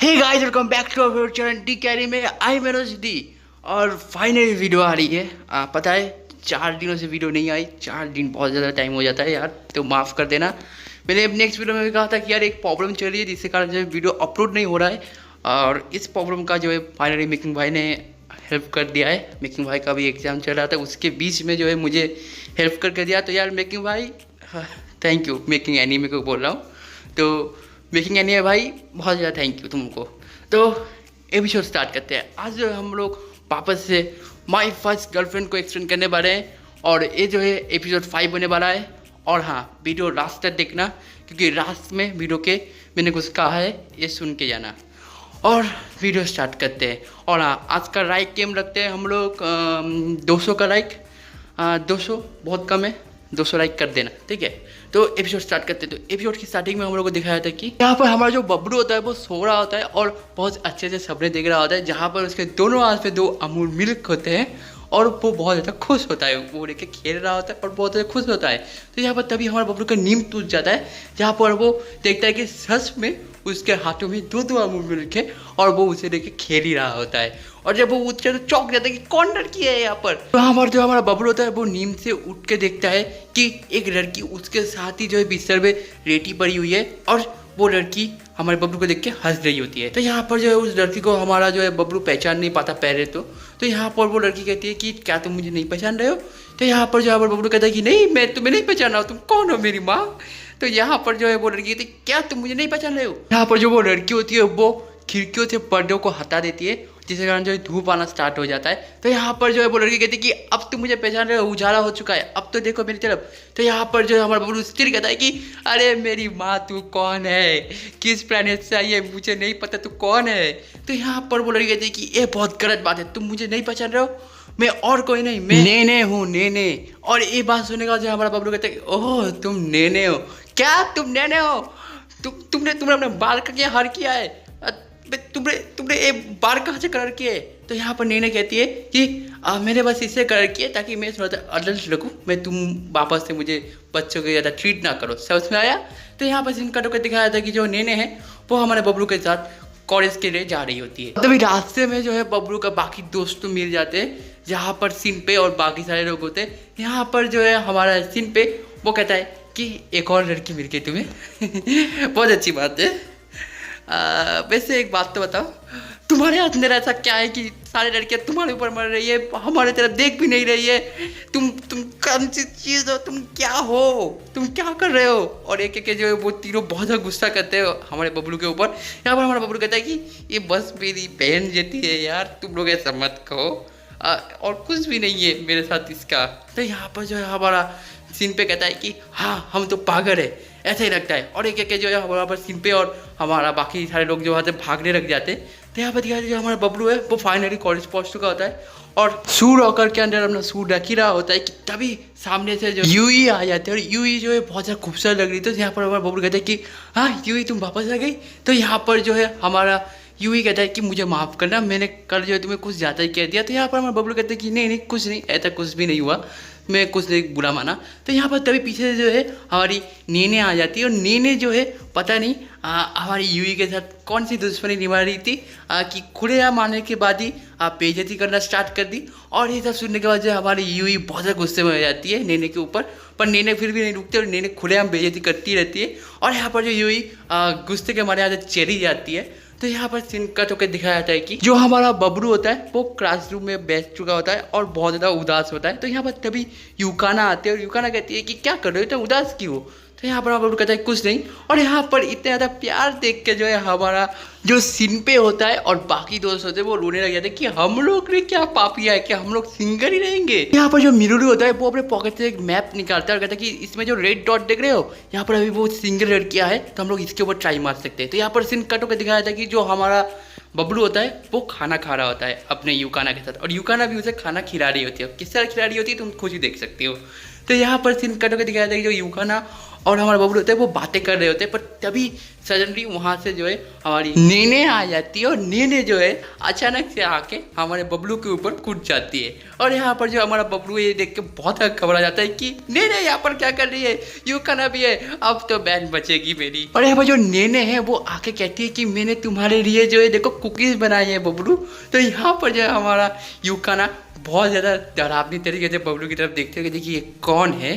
Hey guys, welcome back to our channel D Carry में। I Manoj D और finally video आ रही है। पता है 4 दिनों से वीडियो नहीं आई। 4 दिन बहुत ज़्यादा टाइम हो जाता है यार, तो माफ़ कर देना। मैंने नेक्स्ट वीडियो में भी कहा था कि यार एक प्रॉब्लम चल रही है जिसके कारण जो है वीडियो अपलोड नहीं हो रहा है, और इस प्रॉब्लम का जो है फाइनली मेकिंग भाई ने हेल्प कर दिया है। मेकिंग भाई का भी एग्ज़ाम चल रहा था, उसके बीच में जो है मुझे हेल्प करके दिया। तो यार मेकिंग भाई थैंक यू। मेकिंग एनीमे को बोल रहा हूँ, तो मेकिंग एनीमे भाई बहुत ज़्यादा थैंक यू तुमको। तो एपिसोड स्टार्ट करते हैं। आज जो हम लोग वापस से माई फर्स्ट गर्लफ्रेंड को एक्सटेंड करने वाले हैं, और ये जो है एपिसोड 5 होने वाला है। और हाँ, वीडियो लास्ट तक देखना, क्योंकि लास्ट में वीडियो के मैंने कुछ कहा है, ये सुन के जाना। और वीडियो स्टार्ट करते हैं। और हाँ, आज का लाइक गेम रखते हैं हम लोग 200 का लाइक। 200 बहुत कम है, 200 लाइक कर देना, ठीक है। तो एपिसोड स्टार्ट करते हैं। तो एपिसोड की स्टार्टिंग में हम लोग को दिखाया था कि यहाँ पर हमारा जो बबलू होता है वो सो रहा होता है और बहुत अच्छे से सपने देख रहा होता है, जहाँ पर उसके दोनों हाथ पे 2 अमूल मिल्क होते हैं, और वो बहुत ज़्यादा खुश होता है। वो लेके खेल रहा होता है और बहुत ज़्यादा खुश होता है। तो यहाँ पर तभी हमारा बबलू का नींद टूट जाता है, जहाँ पर वो देखता है कि सच में उसके हाथों में 2 अमूल मिल्क है, और वो उसे लेके खेल ही रहा होता है। और जब वो उठ के तो चौंक जाता है कि कौन लड़की है यहाँ पर। तो हमारा जो हमारा बबलू होता है वो नींद से उठ के देखता है कि एक लड़की उसके साथ ही जो है बिस्तर पे लेटी पड़ी हुई है, और वो लड़की हमारे बबलू को देख के हंस रही होती है। तो यहाँ पर जो है उस लड़की को हमारा जो है बबलू पहचान नहीं पाता पहले तो यहाँ पर वो लड़की कहती है कि क्या तुम मुझे नहीं पहचान रहे हो। तो यहाँ पर जो है बबलू कहता है कि नहीं, मैं तुम्हें नहीं पहचान रहा हूँ, तुम कौन हो मेरी माँ। तो यहाँ पर जो है वो लड़की कहती है क्या तुम मुझे नहीं पहचान रहे हो। यहाँ पर जो वो लड़की होती है वो खिड़कियों से पर्दों को हटा देती है, जिसके कारण जो है धूप आना स्टार्ट हो जाता है। तो यहाँ पर जो है वो लड़की कहती है कि अब तुम मुझे पहचान रहे हो, उजाला हो चुका है, अब तो देखो मेरी तरफ। तो यहाँ पर जो है हमारा बबलू स्थिर कहता है कि अरे मेरी माँ तू कौन है, किस प्लेनेट से आई है, मुझे नहीं पता तू कौन है। तो यहाँ पर वो लड़की कहती है कि ये बहुत गलत बात है, तुम मुझे नहीं पहचान रहे हो, मैं और कोई नहीं, मैं नेने हूँ, नेने। और ये बात सुनने के बाद जो हमारा बबलू कहता है ओह तुम नेने हो, क्या तुम नेने हो, तुमने अपने बाल का क्या हर किया है, तुमने ये बाल कहाँ से कलर किए। तो यहाँ पर नेने कहती है कि मैंने बस इससे कलर किए ताकि मैं थोड़ा सा अडल्ट लगूँ, मैं तुम वापस से मुझे बच्चों को ज़्यादा ट्रीट ना करो, समझ में आया। तो यहाँ पर सीन कट के दिखाया था कि जो नेने हैं वो हमारे बबलू के साथ कॉलेज के लिए जा रही होती है। तभी रास्ते में जो है बबलू का बाकी दोस्त तो मिल जाते हैं, जहाँ पर सीन पे और बाकी सारे लोग होते हैं। यहाँ पर जो है हमारा सीन पे वो कहता है कि एक और लड़की मिल गई तुम्हें बहुत अच्छी बात है। वैसे एक बात तो बताओ, तुम्हारे हाथ में ऐसा क्या है कि सारी लड़कियां तुम्हारे ऊपर मर रही है, हमारे तरफ देख भी नहीं रही है। तुम कौन सी चीज़ हो, तुम क्या हो, तुम क्या कर रहे हो। और एक एक जो है वो तीनों बहुत ज़्यादा गुस्सा करते हो हमारे बबलू के ऊपर। यहाँ पर हमारा बबलू कहता है कि ये बस मेरी बहन जैसी है यार, तुम लोग ऐसा मत कहो, और कुछ भी नहीं है मेरे साथ इसका। तो यहाँ पर जो है हमारा सीन पे कहता है कि हाँ हम तो पागल है, ऐसा ही लगता है। और एक एक जो है हमारा पर सीन पे और हमारा बाकी सारे लोग जो वहाँ से भागने लग जाते हैं। तो यहाँ पर दिखाया जो हमारा बबलू है वो फाइनली कॉलेज पहुँच चुका होता है, और शू रॉकर के अंदर अपना शू रख ही रहा होता है कि तभी सामने से जो यूई आ जाते हैं, और यूई जो है बहुत ज़्यादा खूबसूरत लग रही। तो यहाँ पर हमारा बबलू कहता है कि हाँ यूई तुम वापस आ गई। तो यहाँ पर जो है हमारा यूई कहता है कि मुझे माफ़ करना, मैंने कल जो है तुम्हें कुछ ज़्यादा ही कह दिया। तो यहाँ पर हमारा बबलू कहते हैं कि नहीं नहीं कुछ नहीं, ऐसा कुछ भी नहीं हुआ, मैं कुछ नहीं बुरा माना। तो यहाँ पर तभी पीछे से जो है हमारी नेने आ जाती है, और नेने जो है पता नहीं हमारी यूई के साथ कौन सी दुश्मनी निभा रही थी कि खुलेआम आने के बाद ही बेइज्जती करना स्टार्ट कर दी। और ये सब सुनने के बाद जो हमारी यूई बहुत ज़्यादा गुस्से में हो जाती है नेने के ऊपर, पर नेने फिर भी नहीं रुकते और नेने खुलेआम बेइज्जती करती रहती है। और यहाँ पर जो यूई गुस्से के मारे आदत चली जाती है। तो यहाँ पर सीन कट होकर दिखाया जाता है कि जो हमारा बबलू होता है वो क्लासरूम में बैठ चुका होता है और बहुत ज़्यादा उदास होता है। तो यहाँ पर तभी यूकाना आते हैं, और यूकाना कहती है कि क्या कर रहे हो, इतना उदास क्यों हो। तो यहाँ पर बबलू कहता है कुछ नहीं। और यहाँ पर इतना ज़्यादा प्यार देख के जो है हमारा जो सीन पे होता है और बाकी दोस्त होते हैं वो रोने लग जाते हैं कि हम लोग ने क्या पापिया है, क्या हम लोग सिंगल ही रहेंगे। यहाँ पर जो मिरुलू होता है वो अपने पॉकेट से एक मैप निकालता है और कहता है कि इसमें जो रेड डॉट देख रहे हो, यहाँ पर अभी वो सिंगल लड़कियाँ है, तो हम लोग इसके ऊपर ट्राई मार सकते हैं। तो यहाँ पर सीन कट होकर दिखाया था कि जो हमारा बबलू होता है वो खाना खा रहा होता है अपने यूकाना के साथ, और यूकाना भी उसे खाना खिला रही होती है। किस तरह खिला रही होती है तुम खुद ही देख सकते हो। तो यहाँ पर सीन कट होकर दिखाया था कि जो यूकाना और हमारा बबलू होता है वो बातें कर रहे होते हैं, पर तभी सडनली वहाँ से जो है हमारी नेने आ जाती है और नेने जो है अचानक से आके हमारे बबलू के ऊपर कूद जाती है। और यहाँ पर जो हमारा बबलू ये देख के बहुत घबरा जाता है कि नेने यहाँ पर क्या कर रही है, यूं खाना भी है, अब तो बैन बचेगी मेरी। और यहाँ पर जो नेने है वो आके कहती है कि मैंने तुम्हारे लिए जो है देखो कुकीज़ बनाई है बबलू। तो यहाँ पर जो है हमारा यूकाना बहुत ज़्यादा डरावनी तरीके से बबलू की तरफ देखते हैं कि देखिए ये कौन है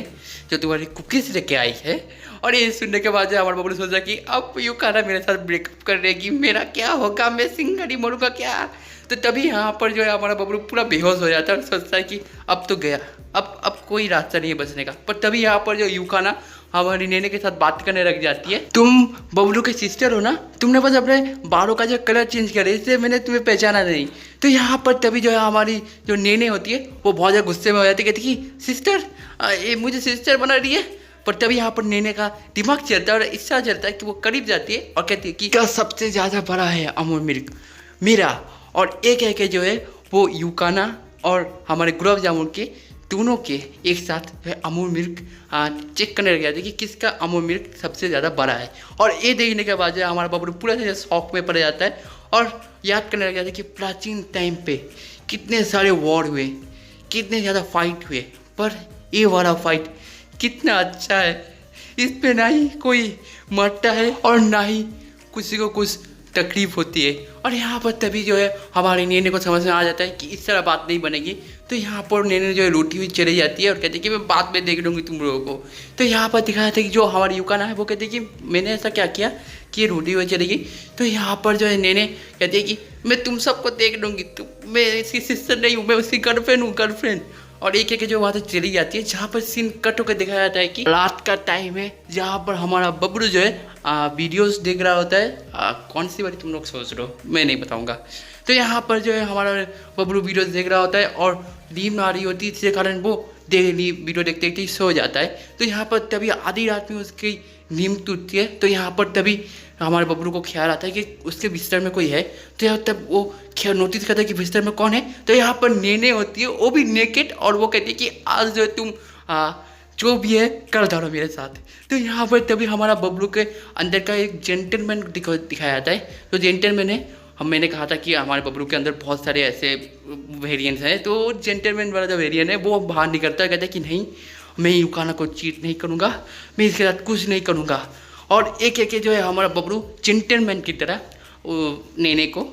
जो तुम्हारी कुकीज़ लेके आई है। और ये सुनने के बाद जो हमारा बबलू सोचा कि अब यूकाना मेरे साथ ब्रेकअप कर देगी, मेरा क्या होगा, मैं सिंगल ही मरूंगा क्या। तो तभी यहाँ पर जो है हमारा बबलू पूरा बेहोश हो जाता है और सोचता है कि अब तो गया, अब कोई रास्ता नहीं है बचने का। पर तभी यहाँ पर जो यूकाना हमारी नेने के साथ बात करने लग जाती है। तुम बबलू के सिस्टर हो ना, तुमने बस अपने बालों का जो कलर चेंज किया इसलिए मैंने तुम्हें पहचाना नहीं। तो यहाँ पर तभी जो है हमारी जो नेने होती है वो बहुत ज़्यादा गुस्से में हो जाती है, कहती कि सिस्टर ये मुझे सिस्टर बना रही है। पर तभी यहाँ पर नेने का दिमाग चलता है और इच्छा चलता है कि वो करीब जाती है और कहती है कि क्या सबसे ज़्यादा बड़ा है अमूल मिल्क मेरा। और एक है कि जो है वो यूकाना और हमारे गुलाब जामुन के दोनों के एक साथ जो है अमूल मिल्क चेक करने लग गया था कि किसका अमूल मिल्क सबसे ज़्यादा बड़ा है। और ये देखने के बाद जो है हमारा बबलू पूरा तरह शौक में पड़ जाता है और याद करने लग जाता है कि प्राचीन टाइम पे कितने सारे वॉर हुए, कितने ज़्यादा फाइट हुए, पर ये वाला फाइट कितना अच्छा है, इस पे ना ही कोई मरता है और ना ही किसी को कुछ तकलीफ होती है। और यहाँ पर तभी जो है हमारी नेने को समझ में आ जाता है कि इस तरह बात नहीं बनेगी। तो यहाँ पर नेने जो है रोटी हुई चली जाती है और कहती है कि मैं बाद में देख लूँगी तुम लोगों को। तो यहाँ पर दिखाया था कि जो हमारी यूकाना है वो कहती है कि मैंने ऐसा क्या किया कि ये रोटी हुई चलेगी। तो यहाँ पर जो है नेने कहती है कि मैं तुम सबको देख लूँगी, मैं इसकी सिस्टर नहीं हूँ, मैं उसकी गर्लफ्रेंड हूँ, गर्लफ्रेंड। और एक एक जो वहाँ से चली जाती है जहाँ पर सीन कट होकर दिखाया जाता है कि रात का टाइम है जहाँ पर हमारा बबलू जो है वीडियोस देख रहा होता है। कौन सी वाली तुम लोग सोच रहे हो, मैं नहीं बताऊँगा। तो यहाँ पर जो है हमारा बबलू वीडियोस देख रहा होता है और नींद आ रही होती है, इसके कारण वो डेली वीडियो देखते देखते सो जाता है। तो यहाँ पर तभी आधी रात में उसकी नींद टूटती है। तो यहाँ पर तभी हमारे बबलू को ख्याल आता है कि उसके बिस्तर में कोई है। तो यहाँ तब वो नोटिस करता है कि बिस्तर में कौन है। तो यहाँ पर नेने होती है, वो भी नेकेड, और वो कहती है कि आज जो तुम जो भी है कर डालो मेरे साथ। तो यहाँ पर तभी हमारा बबलू के अंदर का एक जेंटलमैन दिखाया जाता है। तो जेंटलमैन है, मैंने कहा था कि हमारे बबलू के अंदर बहुत सारे ऐसे वेरिएंट्स हैं। तो जेंटलमैन वाला जो वेरिएंट है वो बाहर निकलता है, कहता है कि नहीं, मैं यूकाना को चीट नहीं करूँगा, मैं इसके साथ कुछ नहीं करूँगा। और एक एक जो है हमारा बबलू जेंटलमैन की तरह नेने को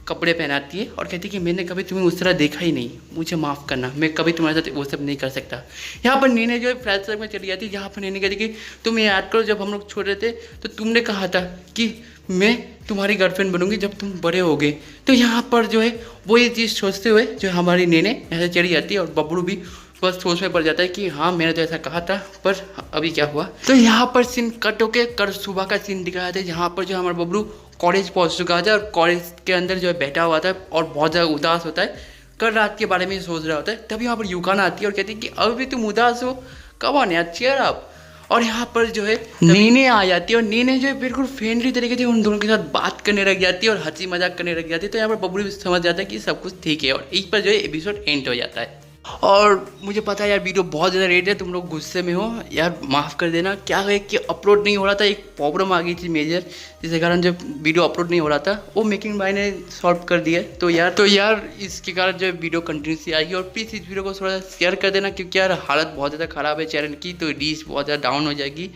कपड़े पहनाती है और कहती है कि मैंने कभी तुम्हें उस तरह देखा ही नहीं, मुझे माफ़ करना, मैं कभी तुम्हारे साथ वो सब नहीं कर सकता। यहाँ पर नेने जो है फ्लैशबैक में चली जाती है जहाँ पर नेने कहती कि तुम याद करो जब हम लोग छोटे थे तो तुमने कहा था कि मैं तुम्हारी गर्लफ्रेंड बनूंगी जब तुम बड़े होगे। तो यहाँ पर जो है वो ये चीज़ सोचते हुए जो हमारी नेने ऐसे चली जाती है और बबलू भी बस सोच में पड़ जाता है कि हाँ मैंने तो ऐसा कहा था, पर अभी क्या हुआ। तो यहाँ पर सीन कट होके कल सुबह का सीन दिखाया था जहाँ पर जो हमारा बबलू कॉलेज पहुँच चुका था और कॉलेज के अंदर जो है बैठा हुआ था और बहुत ज़्यादा उदास होता है, कल रात के बारे में सोच रहा होता है। तभी यहाँ पर यूकाना आती है और कहती है कि अभी भी तुम उदास हो, कब आने यार, चेयर अप। और यहाँ पर जो है नेने आ जाती है और नेने जो है बिल्कुल फ्रेंडली तरीके से उन दोनों के साथ बात करने लग जाती है और हंसी मजाक करने लग जाती है। तो यहाँ पर बबलू समझ जाता है कि सब कुछ ठीक है और इस पर जो है एपिसोड एंड हो जाता है। और मुझे पता है यार वीडियो बहुत ज़्यादा रेट है, तुम लोग गुस्से में हो यार, माफ़ कर देना। क्या है कि अपलोड नहीं हो रहा था, एक प्रॉब्लम आ गई थी मेजर, जिसके कारण जब वीडियो अपलोड नहीं हो रहा था वो मेकिंग भाई ने सॉल्व कर दिया। तो यार इसके कारण जो वीडियो कंटिन्यूसली आएगी। और प्लीज़ इस वीडियो को थोड़ा सा शेयर कर देना क्योंकि यार हालत बहुत ज़्यादा ख़राब है चैनल की, तो रीच बहुत ज़्यादा डाउन हो जाएगी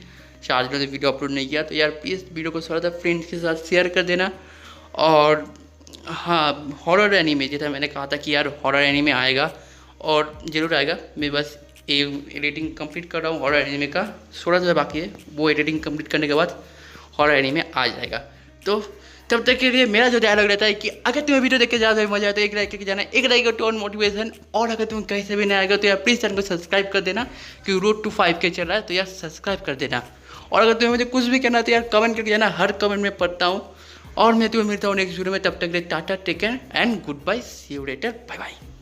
4 दिनों से वीडियो अपलोड नहीं किया। तो यार प्लीज़ वीडियो को थोड़ा सा फ्रेंड्स के साथ शेयर कर देना। और हाँ, हॉरर एनीमे जैसा मैंने कहा था कि यार हॉरर एनीमे आएगा और ज़रूर आएगा। मैं बस एडिटिंग कंप्लीट कर रहा हूँ हॉरर एनीमे का, थोड़ा सा बाकी है, वो एडिटिंग कंप्लीट करने के बाद हॉरर एनीमे आ जाएगा। तो तब तक के लिए मेरा जो डायलॉग रहता है कि अगर तुम्हें वीडियो देख के ज़्यादा मजा आए तो एक लाइक करके जाना, एक लाइक का टोन मोटिवेशन। और अगर तुम कहीं से भी नहीं आएगा तो यार प्लीज़ चैनल को सब्सक्राइब कर देना क्योंकि रोड टू 5K चल रहा है, तो यार सब्सक्राइब कर देना। और अगर तुम्हें मुझे कुछ भी कहना तो यार कमेंट करके जाना, हर कमेंट में पढ़ता हूँ। और मैं तुम्हें मिलता हूँ नेक्स्ट वीडियो में, तब तक के लिए tata, take care and goodbye, see you later, bye bye.